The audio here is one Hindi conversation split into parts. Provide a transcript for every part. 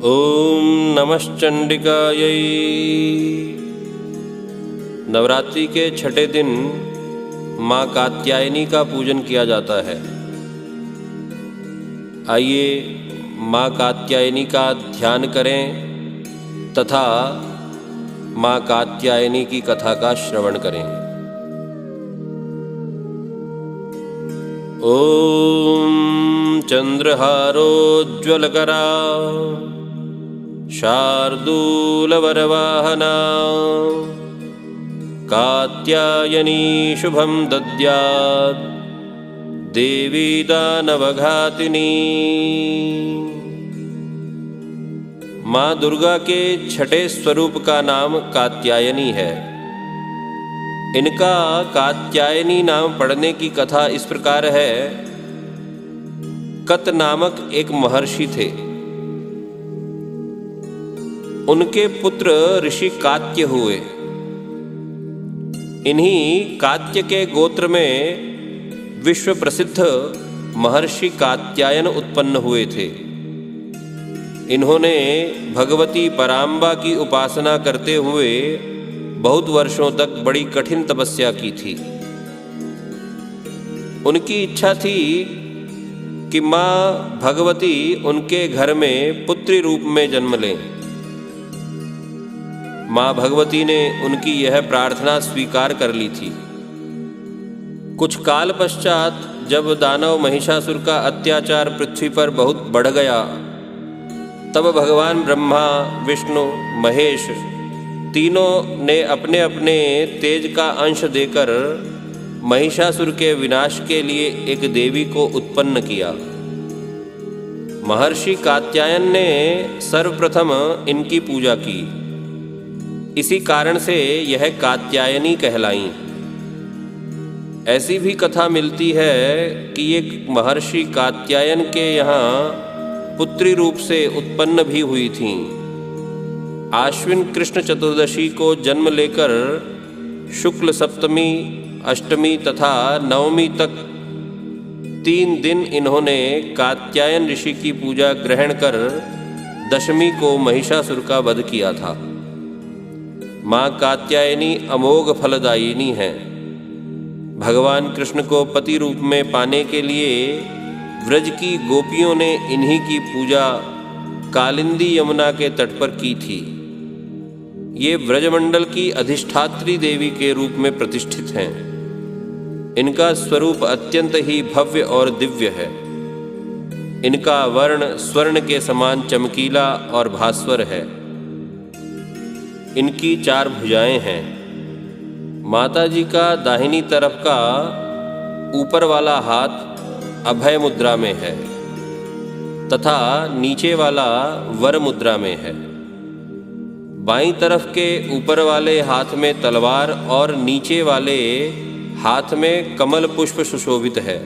ओम नमश्चंडिकायै। नवरात्रि के छठे दिन माँ कात्यायनी का पूजन किया जाता है। आइए माँ कात्यायनी का ध्यान करें तथा माँ कात्यायनी की कथा का श्रवण करें। ओम चंद्रहारोज्ज्वलकरा शार्दूलवरवाहना कात्यायनी शुभं दद्यात् देवी दानवघातिनी। माँ दुर्गा के छठे स्वरूप का नाम कात्यायनी है। इनका कात्यायनी नाम पड़ने की कथा इस प्रकार है। कत नामक एक महर्षि थे। उनके पुत्र ऋषि कात्य हुए। इन्हीं कात्य के गोत्र में विश्व प्रसिद्ध महर्षि कात्यायन उत्पन्न हुए थे। इन्होंने भगवती पराम्बा की उपासना करते हुए बहुत वर्षों तक बड़ी कठिन तपस्या की थी। उनकी इच्छा थी कि माँ भगवती उनके घर में पुत्री रूप में जन्म लें। माँ भगवती ने उनकी यह प्रार्थना स्वीकार कर ली थी। कुछ काल पश्चात जब दानव महिषासुर का अत्याचार पृथ्वी पर बहुत बढ़ गया, तब भगवान ब्रह्मा, विष्णु, महेश तीनों ने अपने अपने तेज का अंश देकर महिषासुर के विनाश के लिए एक देवी को उत्पन्न किया। महर्षि कात्यायन ने सर्वप्रथम इनकी पूजा की। इसी कारण से यह कात्यायनी कहलाईं। ऐसी भी कथा मिलती है कि एक महर्षि कात्यायन के यहाँ पुत्री रूप से उत्पन्न भी हुई थीं। आश्विन कृष्ण चतुर्दशी को जन्म लेकर शुक्ल सप्तमी, अष्टमी तथा नवमी तक 3 दिन इन्होंने कात्यायन ऋषि की पूजा ग्रहण कर दशमी को महिषासुर का वध किया था। माँ कात्यायनी अमोघ फलदायिनी है। भगवान कृष्ण को पति रूप में पाने के लिए व्रज की गोपियों ने इन्हीं की पूजा कालिंदी यमुना के तट पर की थी। ये व्रजमंडल की अधिष्ठात्री देवी के रूप में प्रतिष्ठित हैं। इनका स्वरूप अत्यंत ही भव्य और दिव्य है। इनका वर्ण स्वर्ण के समान चमकीला और भास्वर है। इनकी 4 भुजाएं हैं। माता जी का दाहिनी तरफ का ऊपर वाला हाथ अभय मुद्रा में है तथा नीचे वाला वर मुद्रा में है। बाईं तरफ के ऊपर वाले हाथ में तलवार और नीचे वाले हाथ में कमल पुष्प सुशोभित है।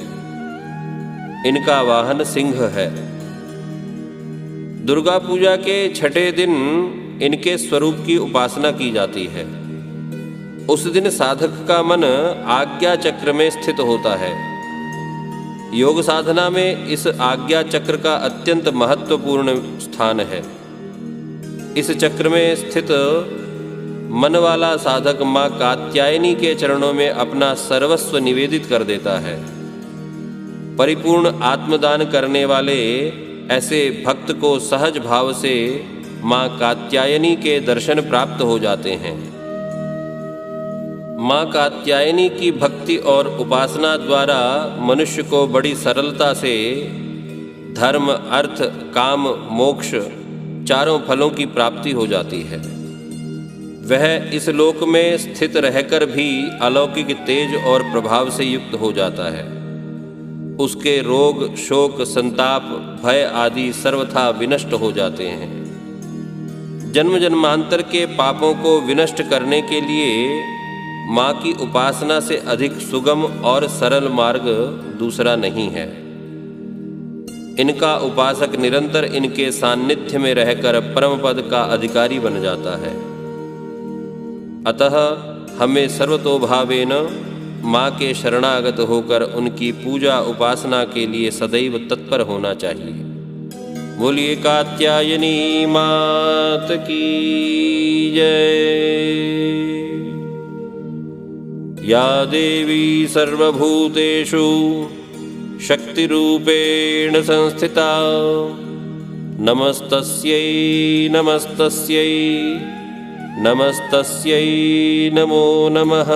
इनका वाहन सिंह है। दुर्गा पूजा के छठे दिन इनके स्वरूप की उपासना की जाती है। उस दिन साधक का मन आज्ञा चक्र में स्थित होता है। योग साधना में इस आज्ञा चक्र का अत्यंत महत्वपूर्ण स्थान है। इस चक्र में स्थित मन वाला साधक माँ कात्यायनी के चरणों में अपना सर्वस्व निवेदित कर देता है। परिपूर्ण आत्मदान करने वाले ऐसे भक्त को सहज भाव से माँ कात्यायनी के दर्शन प्राप्त हो जाते हैं। माँ कात्यायनी की भक्ति और उपासना द्वारा मनुष्य को बड़ी सरलता से धर्म, अर्थ, काम, मोक्ष चारों फलों की प्राप्ति हो जाती है। वह इस लोक में स्थित रहकर भी अलौकिक तेज और प्रभाव से युक्त हो जाता है। उसके रोग, शोक, संताप, भय आदि सर्वथा विनष्ट हो जाते हैं। जन्म जन्मांतर के पापों को विनष्ट करने के लिए माँ की उपासना से अधिक सुगम और सरल मार्ग दूसरा नहीं है। इनका उपासक निरंतर इनके सान्निध्य में रहकर परम पद का अधिकारी बन जाता है। अतः हमें सर्वतोभावेन माँ के शरणागत होकर उनकी पूजा उपासना के लिए सदैव तत्पर होना चाहिए। बोलिए कात्यायनी मात की जय। या देवी सर्वभूतेषु शक्तिरूपेण संस्थिता नमस्तस्यै नमस्तस्यै नमस्तस्यै नमो नमः।